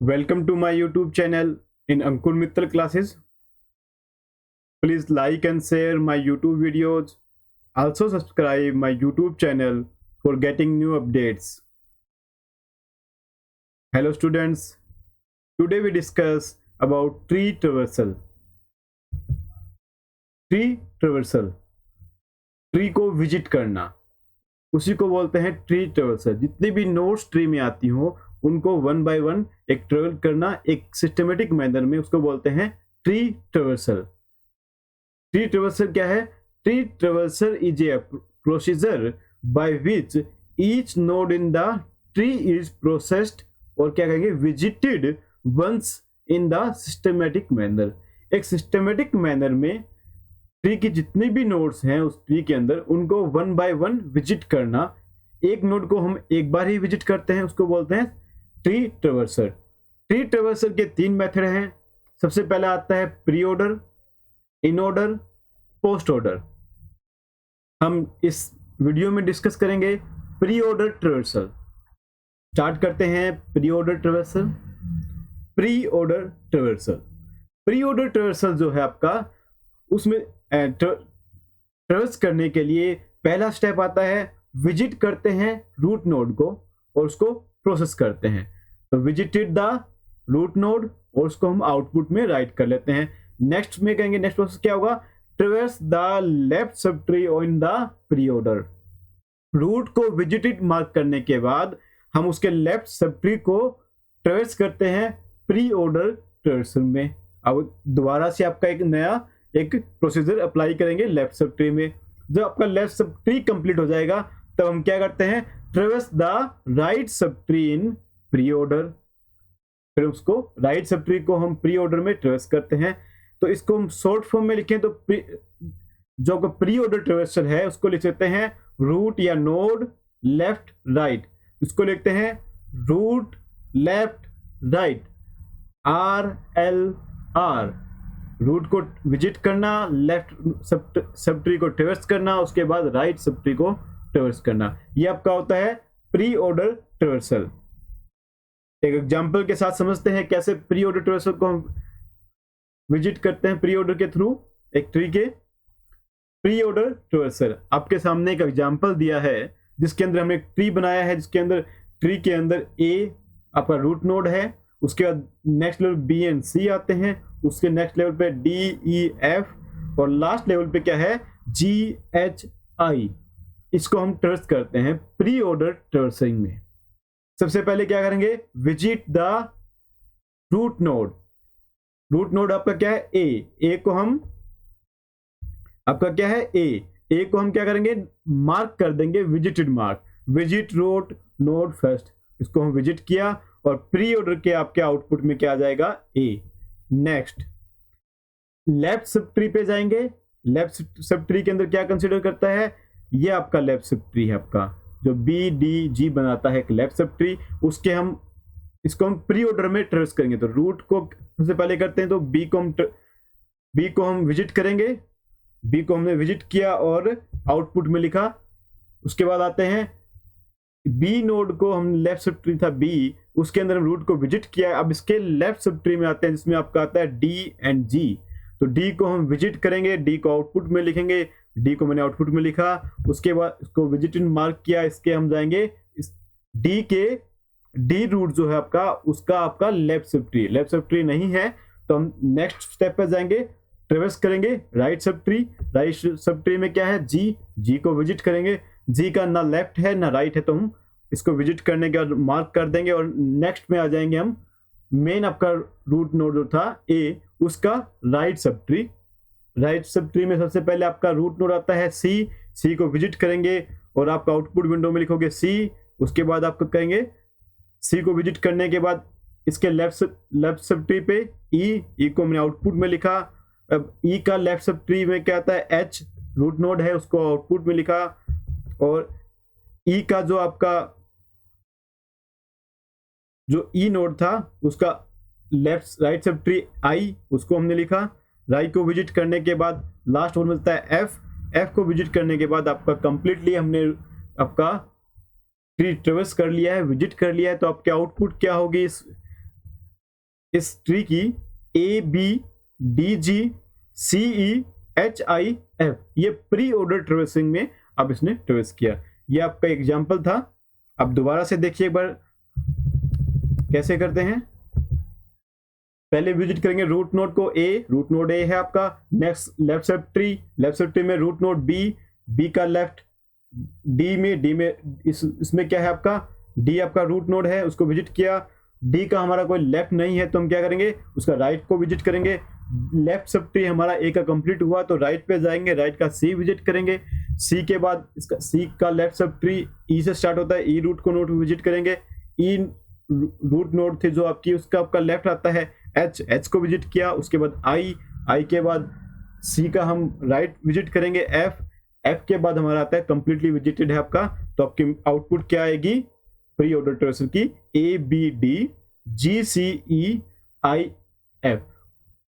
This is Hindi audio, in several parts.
Welcome to my YouTube channel in Ankur Mittal classes. Please like and share my YouTube videos. Also subscribe my YouTube channel for getting new updates. Hello students. Today we discuss about tree traversal. Tree को विजिट करना, उसी को बोलते हैं ट्री ट्रेवर्सल। जितनी भी नोड्स ट्री में आती हो उनको वन बाय वन एक ट्रेवल करना एक सिस्टमेटिक मैनर में, उसको बोलते हैं ट्री ट्रेवर्सल। ट्री ट्रेवर्सल क्या है? Tree traversal is a procedure by which each node in the tree is processed और क्या कहेंगे visited once in the systematic manner. एक सिस्टमेटिक मैनर में ट्री की जितनी भी नोड्स हैं उस ट्री के अंदर उनको वन बाय वन विजिट करना। एक नोड को हम एक बार ही विजिट करते हैं, उसको बोलते हैं ट्री ट्रेवर्सल। ट्री ट्रेवर्सल के तीन मेथड हैं। सबसे पहला आता है pre order, in order, post order. हम इस वीडियो में डिस्कस करेंगे प्री ऑर्डर ट्रेवर्सल। स्टार्ट करते हैं pre order traversal. Pre order traversal, pre order traversal जो है आपका, उसमें ट्रेवर्स करने के लिए पहला स्टेप आता है विजिट करते हैं रूट नोड को और उसको प्रोसेस करते हैं। तो विजिटेड द रूट नोड और उसको हम आउटपुट में राइट कर लेते हैं। नेक्स्ट में कहेंगे नेक्स्ट प्रोसेस क्या होगा? Traverse the left sub tree in the pre order. Root को विजिटेड मार्क करने के बाद हम उसके लेफ्ट सब ट्री को ट्रेवर्स करते हैं प्री ऑर्डर ट्रेवर्सल में। अब दोबारा से आपका एक प्रोसीजर अप्लाई करेंगे लेफ्ट सब ट्री में। जब आपका लेफ्ट सब ट्री कंप्लीट हो जाएगा तब हम क्या करते हैं ट्रेवर्स द राइट सब ट्री इन प्री ऑर्डर। फिर उसको राइट सब ट्री को हम प्री ऑर्डर में ट्रेवर्स करते हैं। तो इसको हम शॉर्ट फॉर्म में लिखें तो जो आपका प्री ऑर्डर ट्रेवर्सल है उसको लिख सकते हैं रूट या नोड लेफ्ट राइट। इसको लिखते हैं root left right, RLR। Root को विजिट करना, लेफ्ट सब ट्री को ट्रेवर्स करना, उसके बाद राइट सब ट्री को ट्रेवर्स करना। ये आपका होता है प्री ऑर्डर ट्रेवर्सल। एक एग्जांपल के साथ समझते हैं कैसे प्री ऑर्डर ट्रेवर्सल को हम विजिट करते हैं प्री ऑर्डर के थ्रू एक ट्री के। प्री ऑर्डर ट्रेवर्सल आपके सामने एक एग्जांपल दिया है जिसके अंदर हमने एक ट्री बनाया है, जिसके अंदर ट्री के अंदर A आपका रूट नोड है, उसके बाद next level B and C आते हैं, उसके नेक्स्ट लेवल पे D, E, F और लास्ट लेवल पे क्या है G, H, I। इसको हम ट्रेवर्स करते हैं प्री ऑर्डर ट्रेवर्सिंग में। सबसे पहले क्या करेंगे visit the root node. Root node आपका क्या है A को हम आपका क्या है A को हम क्या करेंगे मार्क कर देंगे visited mark, visit root node first. इसको हम विजिट किया और प्री ऑर्डर के आपके आउटपुट में क्या आ जाएगा A। Next left sub tree पे जाएंगे। लेफ्ट सब ट्री के अंदर क्या कंसीडर करता है? ये आपका लेफ्ट सब ट्री है, आपका जो BDG बनाता है एक लेफ्ट सब ट्री। उसके इसको हम प्री ऑर्डर में ट्रेवर्स करेंगे। तो रूट को सबसे पहले करते हैं तो B को हम विजिट करेंगे। B को हमने विजिट किया और आउटपुट में लिखा। उसके बाद आते हैं B नोड को हम लेफ्ट सब ट्री था B, उसके अंदर हम रूट को विजिट किया। अब इसके लेफ्ट सब ट्री में आते हैं जिसमें आपका आता है D एंड G। तो D को हम विजिट करेंगे, D को आउटपुट में लिखेंगे, D को मैंने आउटपुट में लिखा। उसके बाद इसको विजिट इन मार्क किया। इसके हम जाएंगे इस D के D रूट जो है आपका उसका आपका लेफ्ट सब ट्री नहीं है तो हम नेक्स्ट स्टेप पर जाएंगे, ट्रेवर्स करेंगे right sub tree. Right sub tree में क्या है G को विजिट करेंगे। G का ना लेफ्ट है ना राइट है तो हम इसको विजिट करने के बाद मार्क कर देंगे और नेक्स्ट में आ जाएंगे हम मेन आपका रूट नोड जो था A उसका right sub tree. Right sub tree में सबसे पहले आपका रूट नोड आता है C को विजिट करेंगे और आपका आउटपुट विंडो में लिखोगे C। उसके बाद आपको कहेंगे C को विजिट करने के बाद इसके लेफ्ट सब ट्री पे E को मैंने आउटपुट में लिखा। अब E का लेफ्ट सब ट्री में क्या आता है H रूट नोड है, उसको आउटपुट में लिखा। और E का जो आपका जो E नोड था उसका राइट सब ट्री I, उसको हमने लिखा। राइट को विजिट करने के बाद लास्ट वन मिलता है F को विजिट करने के बाद आपका कंप्लीटली हमने आपका ट्री ट्रेवर्स कर लिया है, विजिट कर लिया है। तो आपके आउटपुट क्या होगी इस इस ट्री की A B D G C E H I F, ये प्री ऑर्डर ट्रेवर्सिंग में अब इसने ट्रेवर्स किया। ये आपका एग्जाम्पल था। अब दोबारा से देखिए एक बार कैसे करते हैं। पहले विजिट करेंगे रूट नोड को A, रूट नोड A है आपका। नेक्स्ट लेफ्ट सब ट्री में रूट नोड B का लेफ्ट, D में इसमें क्या है आपका D आपका रूट नोड है, उसको विजिट किया। D का हमारा कोई लेफ्ट नहीं है तो हम क्या करेंगे, उसका राइट को विजिट करेंगे। लेफ्ट सब ट्री हमारा A का कंप्लीट हुआ तो राइट पे जाएंगे, राइट का C विजिट करेंगे। C के बाद इसका C का लेफ्ट सब ट्री E से स्टार्ट होता है, E रूट को नोड विजिट करेंगे। E रूट नोड थे जो आपकी, उसका आपका लेफ्ट आता है H को विजिट किया। उसके बाद I के बाद C का हम राइट विजिट करेंगे। F के बाद हमारा आता है कंप्लीटली विजिटेड है आपका, तो आपकी आउटपुट क्या आएगी प्री ऑर्डर ट्रेवर्सल की ABDGCEIF,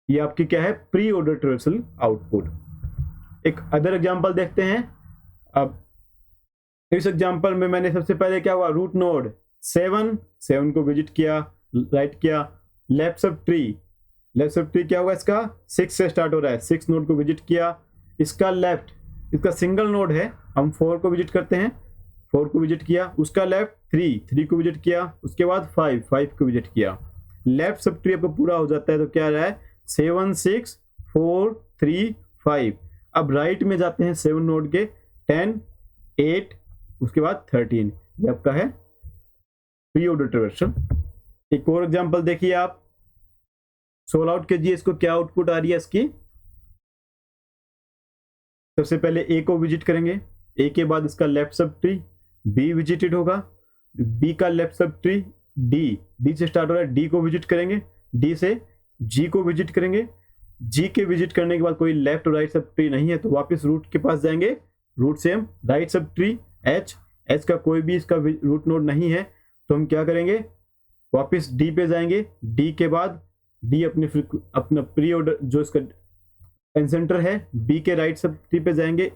ये आपकी क्या है प्री ऑर्डर ट्रेवर्सल आउटपुट। एक अदर एग्जांपल देखते हैं। अब इस एग्जांपल में मैंने सबसे पहले क्या हुआ, रूट नोड 7 को विजिट किया, राइट किया। लेफ्ट सब ट्री क्या होगा इसका 6 से स्टार्ट हो रहा है, 6 नोड को विजिट किया। इसका लेफ्ट, इसका सिंगल नोड है, हम 4 को विजिट करते हैं, 4 को विजिट किया। उसका लेफ्ट 3 को विजिट किया। उसके बाद 5 को विजिट किया। लेफ्ट सब ट्री आपका पूरा हो जाता है तो क्या आ रहा है 7 6 4 3 5। अब राइट में जाते हैं 7 नोड के 10 8 उसके बाद 13, ये आपका है प्री ऑर्डर ट्रेवर्सल। एक और एग्जांपल देखिए आप, सोल्व आउट कीजिए इसको, क्या आउटपुट आ रही है इसकी। सबसे पहले A को विजिट करेंगे, A के बाद इसका left sub tree B visited होगा। B का लेफ्ट सब ट्री D से स्टार्ट हो रहा है, D को विजिट करेंगे। D से G को विजिट करेंगे। G के विजिट करने के बाद कोई लेफ्ट और राइट सब ट्री नहीं है तो वापस रूट के पास जाएंगे। रूट से हम राइट सब ट्री H का कोई भी इसका रूट नोड नहीं है तो हम क्या करेंगे, वापस D पे जाएंगे। D के बाद D अपना प्री ऑर्डर जो इसका एंसेंटर है B के राइट सब ट्री पे जाएंगे।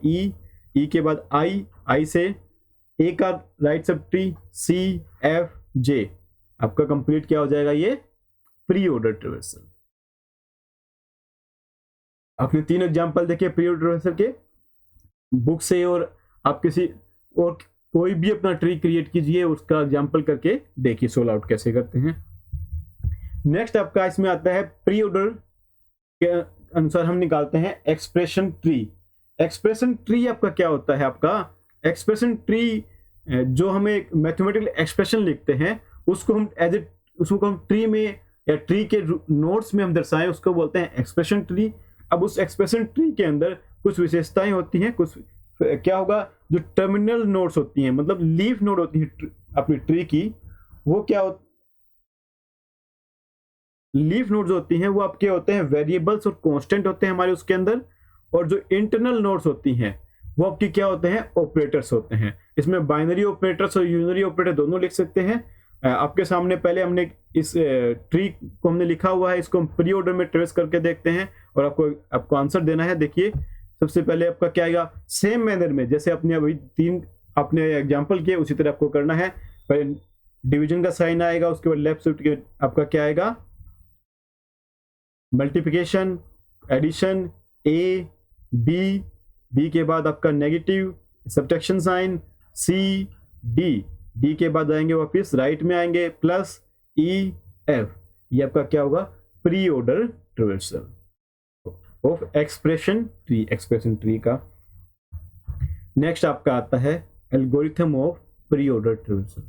E के बाद I से A का right sub tree C F J, आपका कंप्लीट क्या हो जाएगा ये प्री ऑर्डर ट्रेवर्सल। आपने 3 एग्जांपल देखे प्री ऑर्डर ट्रेवर्सल के बुक से, और आप किसी और कोई भी अपना ट्री क्रिएट कीजिए, उसका एग्जांपल करके देखिए सोल्व आउट कैसे करते हैं। नेक्स्ट आपका इसमें आता है प्री ऑर्डर के अनुसार हम निकालते हैं एक्सप्रेशन ट्री। एक्सप्रेशन ट्री आपका क्या होता है, आपका एक्सप्रेशन ट्री जो हमें एक मैथमेटिकल एक्सप्रेशन लिखते हैं उसको हम उसको हम ट्री में या ट्री के नोड्स में हम दर्शाएं, उसको बोलते हैं एक्सप्रेशन ट्री। अब उस एक्सप्रेशन ट्री के अंदर कुछ विशेषताएं होती हैं, कुछ क्या होगा, जो टर्मिनल नोड्स होती हैं, मतलब लीफ नोड होती है अपनी ट्री की, वो क्या लीफ नोड्स होती हैं वो आपके होते हैं वेरिएबल्स और कांस्टेंट होते हैं हमारे उसके अंदर। और जो इंटरनल नोड्स होती हैं वो आपकी क्या होते हैं ऑपरेटर्स होते हैं। इसमें बाइनरी ऑपरेटर्स और यूनरी ऑपरेटर दोनों लिख सकते हैं। आपके सामने पहले हमने इस ट्री को हमने लिखा हुआ है, इसको हम प्री ऑर्डर में ट्रेस करके देखते हैं और आपको आंसर देना है। देखिए सबसे पहले आपका क्या आएगा, सेम मैनर में जैसे अपने अभी 3 अपने एग्जांपल किए उसी तरह आपको करना है। पहले डिवीजन का साइन आएगा, उसके बाद लेफ्ट शिफ्ट के आपका क्या आएगा मल्टीप्लिकेशन, एडिशन, A B के बाद आपका negative, subtraction sign, C D के बाद आएंगे वापस राइट में आएंगे प्लस E F, ये आपका क्या होगा pre order traversal of expression tree का। नेक्स्ट आपका आता है algorithm of pre order traversal.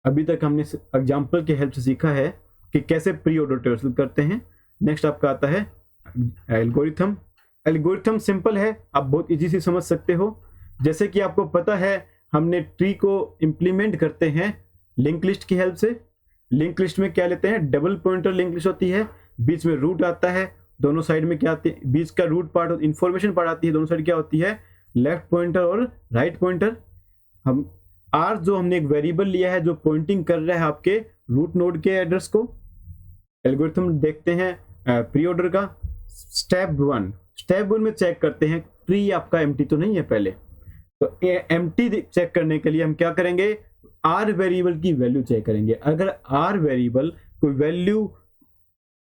अभी तक हमने एग्जांपल के हेल्प से सीखा है कि कैसे प्री ऑर्डर ट्रेवर्सल करते हैं। नेक्स्ट आपका आता है एल्गोरिथम सिंपल है, आप बहुत इजी से समझ सकते हो। जैसे कि आपको पता है हमने ट्री को इंप्लीमेंट करते हैं लिंक लिस्ट की हेल्प से। लिंक लिस्ट में क्या लेते हैं, डबल पॉइंटर लिंक लिस्ट होती है, बीच में रूट आता है, दोनों साइड में क्या आती है, बीच का रूट पार्ट इंफॉर्मेशन पार्ट आती है, दोनों साइड क्या होती है लेफ्ट पॉइंटर और राइट पॉइंटर। हम आर जो हमने एक वेरिएबल लिया है जो पॉइंटिंग कर रहा है आपके रूट नोड के एड्रेस को। एल्गोरिथम देखते हैं प्री ऑर्डर का। स्टेप 1 में चेक करते हैं ट्री आपका एम्प्टी तो नहीं है पहले, तो एम्प्टी चेक करने के लिए हम क्या करेंगे, आर वेरिएबल की वैल्यू चेक करेंगे। अगर आर वेरिएबल कोई वैल्यू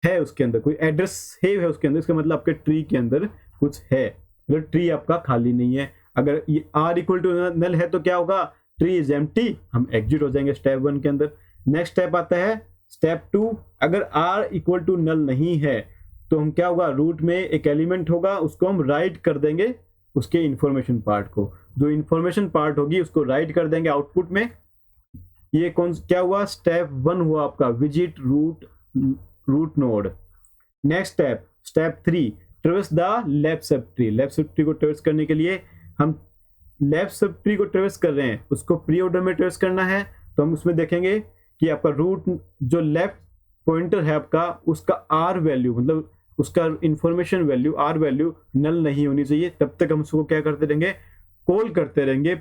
है उसके अंदर, कोई एड्रेस सेव है उसके अंदर, इसका मतलब आपके ट्री के अंदर कुछ है, मतलब ट्री आपका खाली नहीं है। अगर ये आर इक्वल टू नल है तो क्या होगा, ट्री इज एम्प्टी, हम एग्जिट हो जाएंगे स्टेप 1 के अंदर। नेक्स्ट स्टेप आता है स्टेप 2, अगर आर इक्वल टू नल नहीं है तो हम क्या होगा, रूट में एक एलिमेंट होगा, उसको हम राइट कर देंगे उसके इंफॉर्मेशन पार्ट को, जो इंफॉर्मेशन पार्ट होगी उसको राइट कर देंगे आउटपुट में। ये कौन क्या हुआ, स्टेप 1 हुआ आपका visit root node. Next step step 3, traverse the left sub tree. Left sub tree को ट्रेवर्स करने के लिए हम लेफ्ट सब ट्री को ट्रेवर्स कर रहे हैं, उसको प्री ऑर्डर में ट्रेवर्स करना है, तो हम उसमें देखेंगे कि आपका रूट जो लेफ्ट पॉइंटर है आपका, उसका आर वैल्यू, मतलब उसका इंफॉर्मेशन वैल्यू आर वैल्यू नल नहीं होनी चाहिए, तब तक हम उसको क्या करते रहेंगे, कॉल करते रहेंगे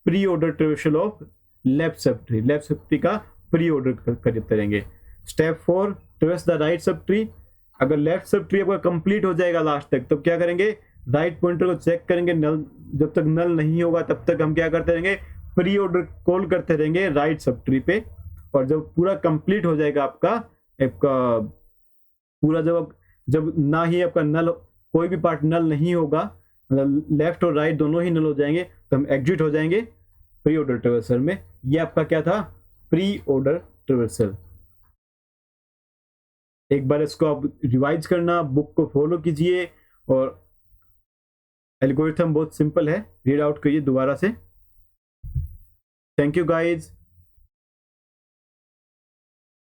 pre order traversal of left sub tree. Left sub tree का प्री ऑर्डर करते रहेंगे। Step 4, ट्रेवर्स the right sub tree. अगर लेफ्ट सब ट्री आपका कंप्लीट हो जाएगा लास्ट तक, तो क्या करेंगे, राइट पॉइंटर को चेक करेंगे, नल जब तक नल नहीं होगा तब तक हम क्या करते रहेंगे, प्री ऑर्डर कॉल करते रहेंगे राइट सब ट्री पे। और जब पूरा कंप्लीट हो जाएगा आपका पूरा, जब ना ही आपका नल, कोई भी पार्ट नल नहीं होगा, मतलब लेफ्ट और राइट दोनों ही नल हो जाएंगे, तो हम एग्जिट हो जाएंगे प्री ऑर्डर ट्रेवर्सल में। ये आपका क्या था, प्री ऑर्डर ट्रेवर्सल। एक बार इसको आप रिवाइज करना, बुक को फॉलो कीजिए, और एल्गोरिथम बहुत सिंपल है, रीड आउट करिए दोबारा से। Thank you guys.